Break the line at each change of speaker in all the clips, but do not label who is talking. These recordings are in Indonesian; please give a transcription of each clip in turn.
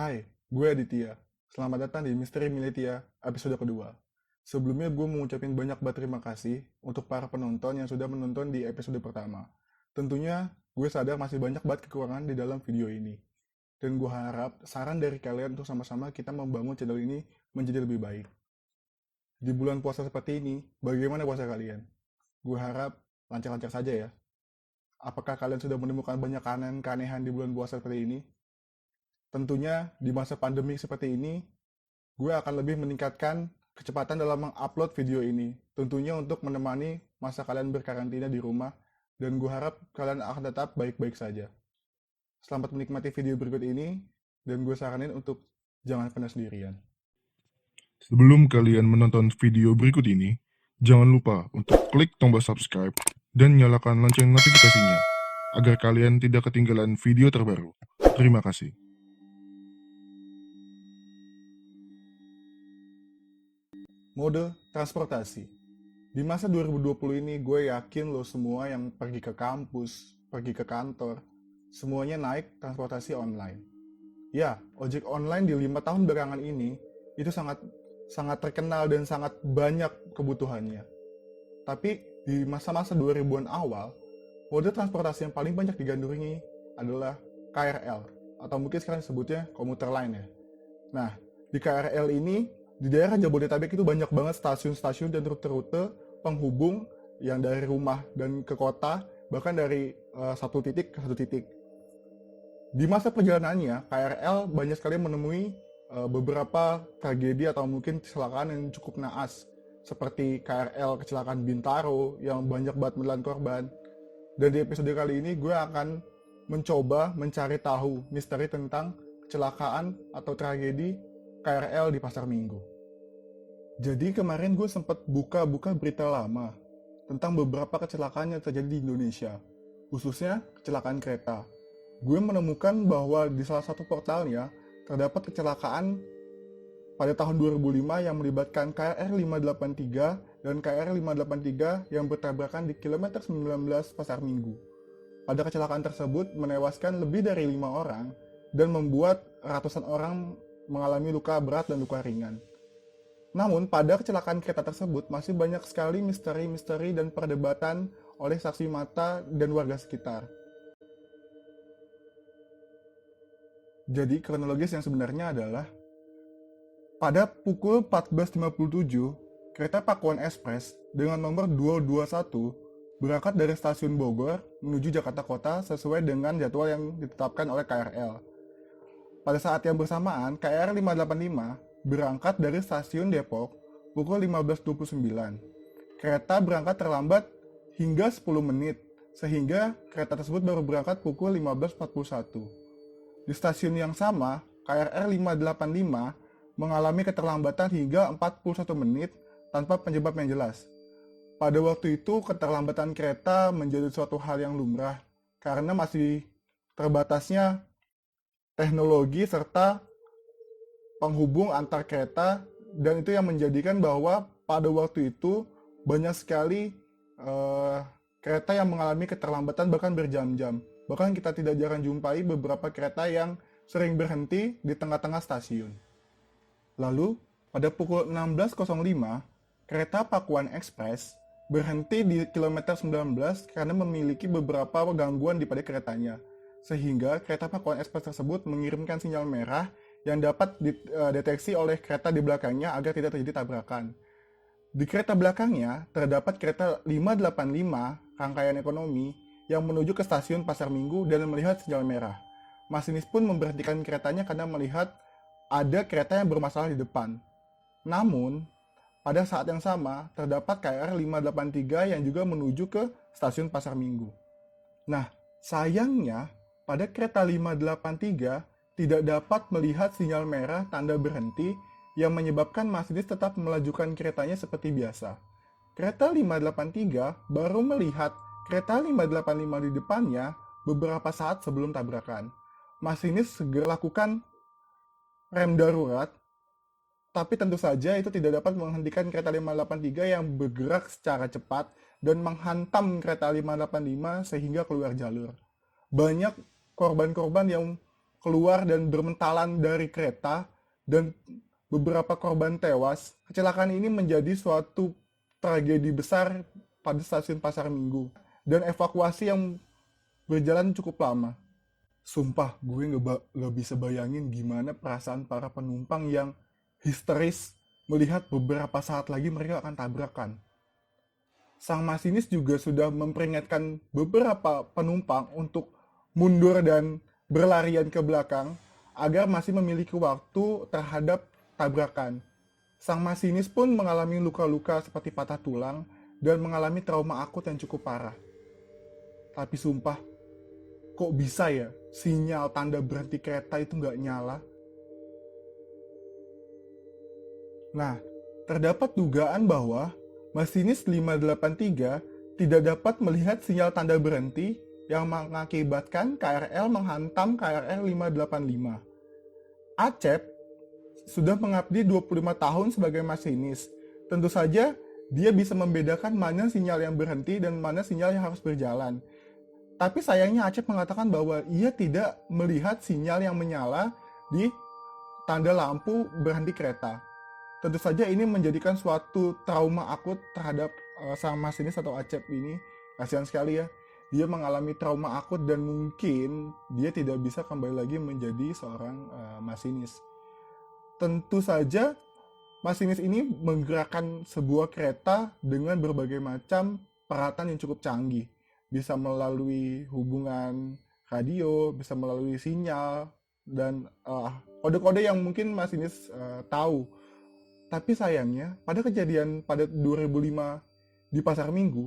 Hai, gue Aditya. Selamat datang di Misteri Militia episode kedua. Sebelumnya gue mau ngucapin banyak banget terima kasih untuk para penonton yang sudah menonton di episode pertama. Tentunya gue sadar masih banyak banget kekurangan di dalam video ini. Dan gue harap saran dari kalian untuk sama-sama kita membangun channel ini menjadi lebih baik. Di bulan puasa seperti ini, bagaimana puasa kalian? Gue harap lancar-lancar saja ya. Apakah kalian sudah menemukan banyak keanehan di bulan puasa seperti ini? Tentunya di masa pandemi seperti ini, gue akan lebih meningkatkan kecepatan dalam mengupload video ini. Tentunya untuk menemani masa kalian berkarantina di rumah, dan gue harap kalian akan tetap baik-baik saja. Selamat menikmati video berikut ini, dan gue saranin untuk jangan kena sendirian.
Sebelum kalian menonton video berikut ini, jangan lupa untuk klik tombol subscribe dan nyalakan lonceng notifikasinya agar kalian tidak ketinggalan video terbaru. Terima kasih.
Mode transportasi. Di masa 2020 ini, gue yakin lo semua yang pergi ke kampus, pergi ke kantor, semuanya naik transportasi online. Ya, ojek online di 5 tahun belakangan ini itu sangat terkenal dan sangat banyak kebutuhannya. Tapi di masa-masa 2000-an awal, mode transportasi yang paling banyak digandrungi adalah KRL, atau mungkin sekarang disebutnya komuter lain ya. Nah, di KRL ini, di daerah Jabodetabek itu banyak banget stasiun-stasiun dan rute-rute penghubung yang dari rumah dan ke kota, bahkan dari satu titik ke satu titik. Di masa perjalanannya, KRL banyak sekali menemui beberapa tragedi atau mungkin kecelakaan yang cukup naas, seperti KRL kecelakaan Bintaro yang banyak banget menelan korban. Dan di episode kali ini gue akan mencoba mencari tahu misteri tentang kecelakaan atau tragedi KRL di Pasar Minggu. Jadi kemarin gue sempat buka-buka berita lama tentang beberapa kecelakaan yang terjadi di Indonesia, khususnya kecelakaan kereta. Gue menemukan bahwa di salah satu portalnya terdapat kecelakaan pada tahun 2005 yang melibatkan KRL 583 dan KRL 583 yang bertabrakan di kilometer 19 Pasar Minggu. Pada kecelakaan tersebut menewaskan lebih dari 5 orang dan membuat ratusan orang mengalami luka berat dan luka ringan. Namun pada kecelakaan kereta tersebut masih banyak sekali misteri-misteri dan perdebatan oleh saksi mata dan warga sekitar. Jadi kronologis yang sebenarnya adalah pada pukul 14.57, kereta Pakuan Express dengan nomor 221 berangkat dari stasiun Bogor menuju Jakarta Kota sesuai dengan jadwal yang ditetapkan oleh KRL. Pada saat yang bersamaan, KRL 585 berangkat dari stasiun Depok pukul 15.29. Kereta berangkat terlambat hingga 10 menit, sehingga kereta tersebut baru berangkat pukul 15.41. Di stasiun yang sama, KRL 585 mengalami keterlambatan hingga 41 menit tanpa penyebab yang jelas. Pada waktu itu, keterlambatan kereta menjadi suatu hal yang lumrah karena masih terbatasnya teknologi serta penghubung antar kereta, dan itu yang menjadikan bahwa pada waktu itu banyak sekali kereta yang mengalami keterlambatan bahkan berjam-jam. Bahkan kita tidak jarang jumpai beberapa kereta yang sering berhenti di tengah-tengah stasiun. Lalu, pada pukul 16.05, kereta Pakuan Express berhenti di kilometer 19 karena memiliki beberapa gangguan di pada keretanya. Sehingga kereta Pakuan Express tersebut mengirimkan sinyal merah yang dapat dideteksi oleh kereta di belakangnya agar tidak terjadi tabrakan. Di kereta belakangnya terdapat kereta 585 rangkaian ekonomi yang menuju ke stasiun Pasar Minggu dan melihat sinyal merah. Masinis pun memberhentikan keretanya karena melihat ada kereta yang bermasalah di depan. Namun, pada saat yang sama terdapat KRL 583 yang juga menuju ke stasiun Pasar Minggu. Nah, sayangnya pada kereta 583 tidak dapat melihat sinyal merah tanda berhenti yang menyebabkan masinis tetap melajukan keretanya seperti biasa. Kereta 583 baru melihat kereta 585 di depannya beberapa saat sebelum tabrakan. Masinis segera lakukan rem darurat, tapi tentu saja itu tidak dapat menghentikan kereta 583 yang bergerak secara cepat dan menghantam kereta 585 sehingga keluar jalur. Banyak korban-korban yang keluar dan bermentalan dari kereta dan beberapa korban tewas. Kecelakaan ini menjadi suatu tragedi besar pada stasiun Pasar Minggu dan evakuasi yang berjalan cukup lama. Sumpah, gue nggak bisa bayangin gimana perasaan para penumpang yang histeris melihat beberapa saat lagi mereka akan tabrakan. Sang masinis juga sudah memperingatkan beberapa penumpang untuk mundur dan berlarian ke belakang agar masih memiliki waktu terhadap tabrakan. Sang masinis pun mengalami luka-luka seperti patah tulang dan mengalami trauma akut yang cukup parah. Tapi sumpah, kok bisa ya sinyal tanda berhenti kereta itu nggak nyala? Nah, terdapat dugaan bahwa masinis 583 tidak dapat melihat sinyal tanda berhenti yang mengakibatkan KRL menghantam KRL 585. Acep sudah mengabdi 25 tahun sebagai masinis. Tentu saja dia bisa membedakan mana sinyal yang berhenti dan mana sinyal yang harus berjalan. Tapi sayangnya Acep mengatakan bahwa ia tidak melihat sinyal yang menyala di tanda lampu berhenti kereta. Tentu saja ini menjadikan suatu trauma akut terhadap sang masinis atau Acep ini. Kasihan sekali ya. Dia mengalami trauma akut dan mungkin dia tidak bisa kembali lagi menjadi seorang masinis. Tentu saja masinis ini menggerakkan sebuah kereta dengan berbagai macam peralatan yang cukup canggih. Bisa melalui hubungan radio, bisa melalui sinyal, dan kode-kode yang mungkin masinis tahu. Tapi sayangnya, pada kejadian pada 2005 di Pasar Minggu,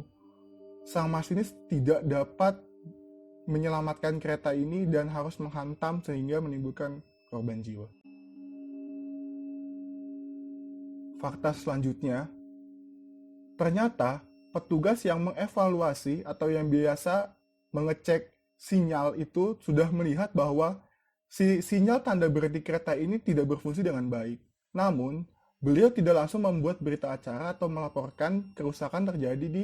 sang masinis tidak dapat menyelamatkan kereta ini dan harus menghantam sehingga menimbulkan korban jiwa. Fakta selanjutnya, ternyata petugas yang mengevaluasi atau yang biasa mengecek sinyal itu sudah melihat bahwa si sinyal tanda berhenti kereta ini tidak berfungsi dengan baik. Namun, beliau tidak langsung membuat berita acara atau melaporkan kerusakan terjadi di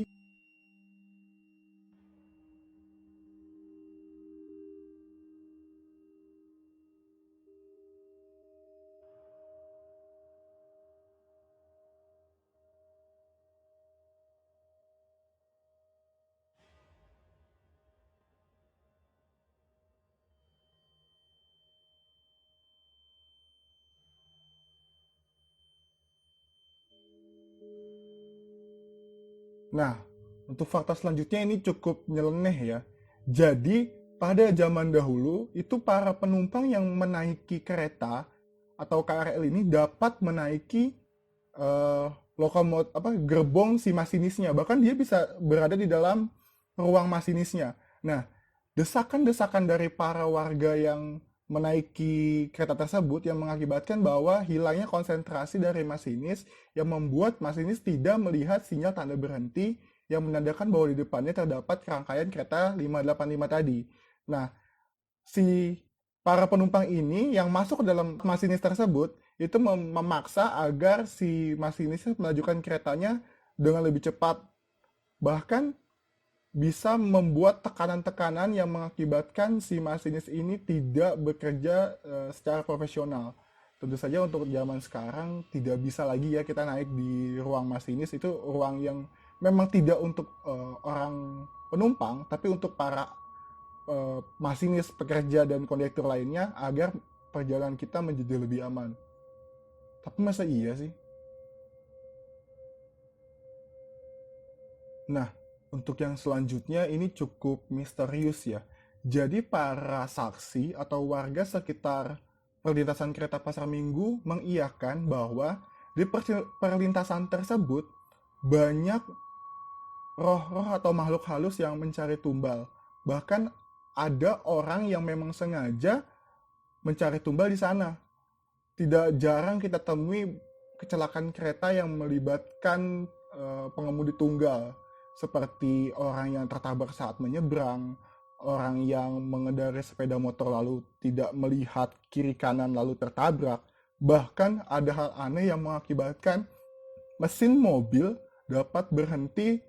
Nah, untuk fakta selanjutnya ini cukup nyeleneh ya. Jadi, pada zaman dahulu, itu para penumpang yang menaiki kereta atau KRL ini dapat menaiki gerbong si masinisnya. Bahkan dia bisa berada di dalam ruang masinisnya. Nah, desakan-desakan dari para warga yang menaiki kereta tersebut yang mengakibatkan bahwa hilangnya konsentrasi dari masinis yang membuat masinis tidak melihat sinyal tanda berhenti yang menandakan bahwa di depannya terdapat rangkaian kereta 585 tadi. Nah, si para penumpang ini yang masuk ke dalam masinis tersebut itu memaksa agar si masinis melajukan keretanya dengan lebih cepat. Bahkan bisa membuat tekanan-tekanan yang mengakibatkan si masinis ini tidak bekerja secara profesional. Tentu saja untuk zaman sekarang tidak bisa lagi ya kita naik di ruang masinis, itu ruang yang memang tidak untuk orang penumpang, tapi untuk para masinis, pekerja, dan kondektur lainnya agar perjalanan kita menjadi lebih aman. Tapi masa iya sih? Nah, untuk yang selanjutnya ini cukup misterius ya. Jadi para saksi atau warga sekitar perlintasan kereta Pasar Minggu mengiyakan bahwa di perlintasan tersebut banyak roh-roh atau makhluk halus yang mencari tumbal. Bahkan ada orang yang memang sengaja mencari tumbal di sana. Tidak jarang kita temui kecelakaan kereta yang melibatkan pengemudi tunggal, seperti orang yang tertabrak saat menyeberang, orang yang mengendarai sepeda motor lalu tidak melihat kiri kanan lalu tertabrak. Bahkan ada hal aneh yang mengakibatkan mesin mobil dapat berhenti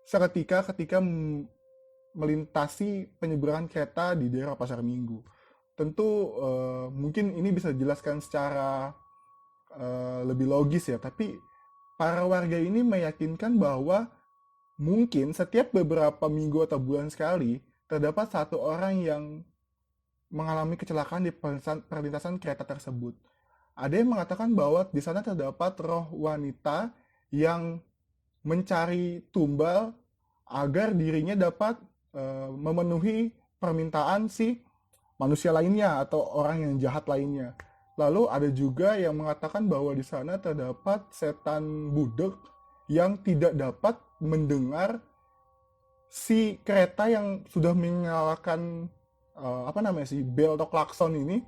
seketika ketika melintasi penyeberangan kereta di daerah Pasar Minggu. tentu mungkin ini bisa dijelaskan secara lebih logis ya, tapi para warga ini meyakinkan bahwa mungkin setiap beberapa minggu atau bulan sekali terdapat satu orang yang mengalami kecelakaan di perlintasan kereta tersebut. Ada yang mengatakan bahwa di sana terdapat roh wanita yang mencari tumbal agar dirinya dapat memenuhi permintaan si manusia lainnya atau orang yang jahat lainnya. Lalu ada juga yang mengatakan bahwa di sana terdapat setan budek yang tidak dapat mendengar si kereta yang sudah menyalakan bel atau klakson ini,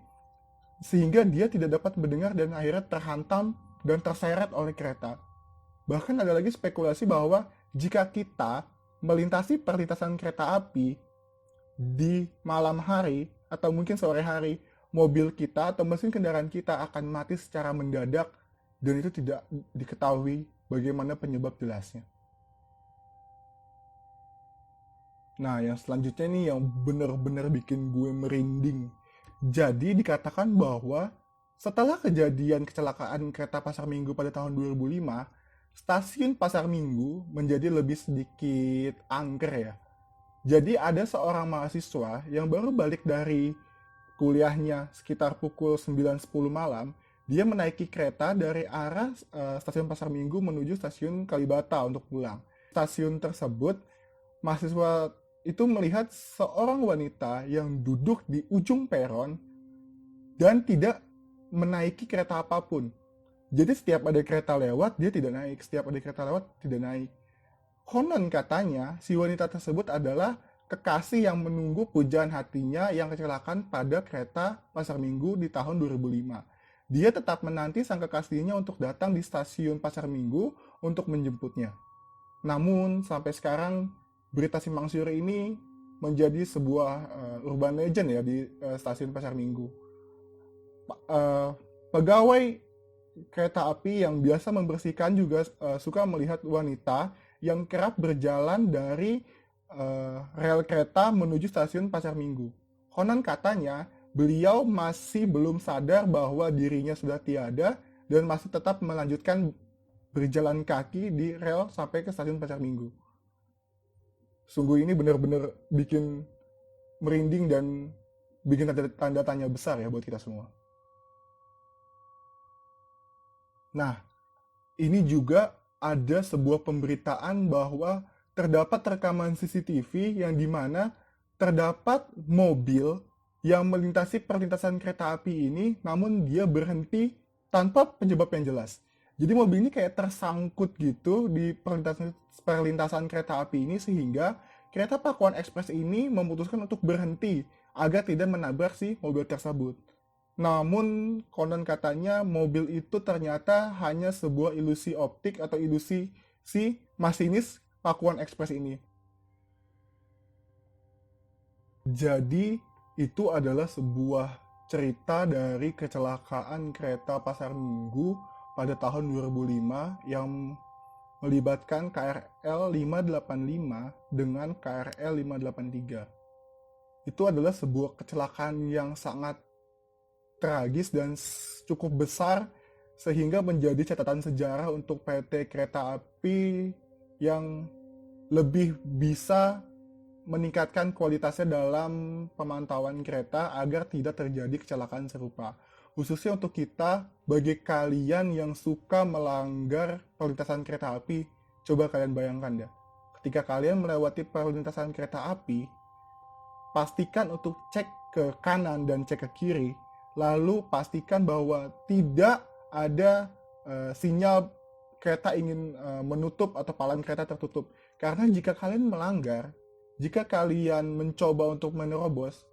sehingga dia tidak dapat mendengar dan akhirnya terhantam dan terseret oleh kereta. Bahkan ada lagi spekulasi bahwa jika kita melintasi perlintasan kereta api di malam hari atau mungkin sore hari, mobil kita atau mesin kendaraan kita akan mati secara mendadak dan itu tidak diketahui bagaimana penyebab jelasnya. Nah, yang selanjutnya nih yang benar-benar bikin gue merinding. Jadi dikatakan bahwa setelah kejadian kecelakaan kereta Pasar Minggu pada tahun 2005, stasiun Pasar Minggu menjadi lebih sedikit angker ya. Jadi ada seorang mahasiswa yang baru balik dari kuliahnya sekitar pukul 9.10 malam, dia menaiki kereta dari arah stasiun Pasar Minggu menuju stasiun Kalibata untuk pulang. Stasiun tersebut, mahasiswa itu melihat seorang wanita yang duduk di ujung peron dan tidak menaiki kereta apapun. Jadi setiap ada kereta lewat, dia tidak naik. Setiap ada kereta lewat, tidak naik. Konon katanya, si wanita tersebut adalah kekasih yang menunggu pujaan hatinya yang kecelakaan pada kereta Pasar Minggu di tahun 2005. Dia tetap menanti sang kekasihnya untuk datang di stasiun Pasar Minggu untuk menjemputnya. Namun, sampai sekarang, berita simpang siur ini menjadi sebuah urban legend ya di stasiun Pasar Minggu. Pegawai kereta api yang biasa membersihkan juga suka melihat wanita yang kerap berjalan dari rel kereta menuju stasiun Pasar Minggu. Konon katanya beliau masih belum sadar bahwa dirinya sudah tiada dan masih tetap melanjutkan berjalan kaki di rel sampai ke stasiun Pasar Minggu. Sungguh ini benar-benar bikin merinding dan bikin tanda tanya besar ya buat kita semua. Nah, ini juga ada sebuah pemberitaan bahwa terdapat rekaman CCTV yang dimana terdapat mobil yang melintasi perlintasan kereta api ini, namun dia berhenti tanpa penyebab yang jelas. Jadi mobil ini kayak tersangkut gitu di perlintasan kereta api ini sehingga kereta Pakuan Express ini memutuskan untuk berhenti agar tidak menabrak si mobil tersebut. Namun konon katanya mobil itu ternyata hanya sebuah ilusi optik atau ilusi si masinis Pakuan Express ini. Jadi itu adalah sebuah cerita dari kecelakaan kereta Pasar Minggu pada tahun 2005 yang melibatkan KRL 585 dengan KRL 583. Itu adalah sebuah kecelakaan yang sangat tragis dan cukup besar sehingga menjadi catatan sejarah untuk PT Kereta Api yang lebih bisa meningkatkan kualitasnya dalam pemantauan kereta agar tidak terjadi kecelakaan serupa. Khususnya untuk kita, bagi kalian yang suka melanggar perlintasan kereta api, coba kalian bayangkan ya. Ketika kalian melewati perlintasan kereta api, pastikan untuk cek ke kanan dan cek ke kiri, lalu pastikan bahwa tidak ada sinyal kereta ingin menutup atau palang kereta tertutup. Karena jika kalian melanggar, jika kalian mencoba untuk menerobos,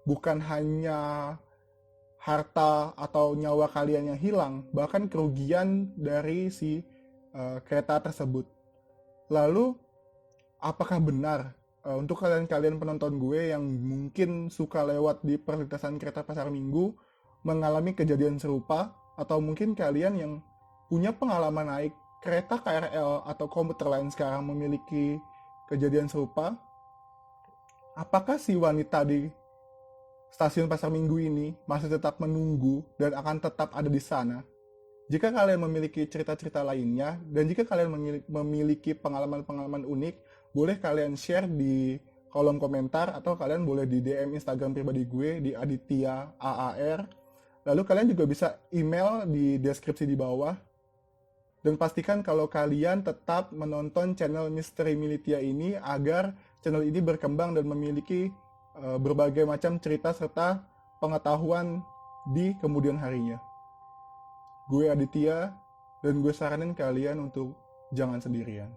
bukan hanya harta atau nyawa kalian yang hilang, bahkan kerugian dari si kereta tersebut. Lalu, apakah benar untuk kalian-kalian penonton gue yang mungkin suka lewat di perlintasan kereta Pasar Minggu mengalami kejadian serupa, atau mungkin kalian yang punya pengalaman naik kereta KRL atau komuter lain sekarang memiliki kejadian serupa? Apakah si wanita di stasiun Pasar Minggu ini masih tetap menunggu dan akan tetap ada di sana. Jika kalian memiliki cerita-cerita lainnya, dan jika kalian memiliki pengalaman-pengalaman unik, boleh kalian share di kolom komentar, atau kalian boleh di DM Instagram pribadi gue di Aditya AAR. Lalu kalian juga bisa email di deskripsi di bawah. Dan pastikan kalau kalian tetap menonton channel Misteri Militia ini agar channel ini berkembang dan memiliki berbagai macam cerita serta pengetahuan di kemudian harinya. Gue Aditya, dan gue saranin kalian untuk jangan sendirian.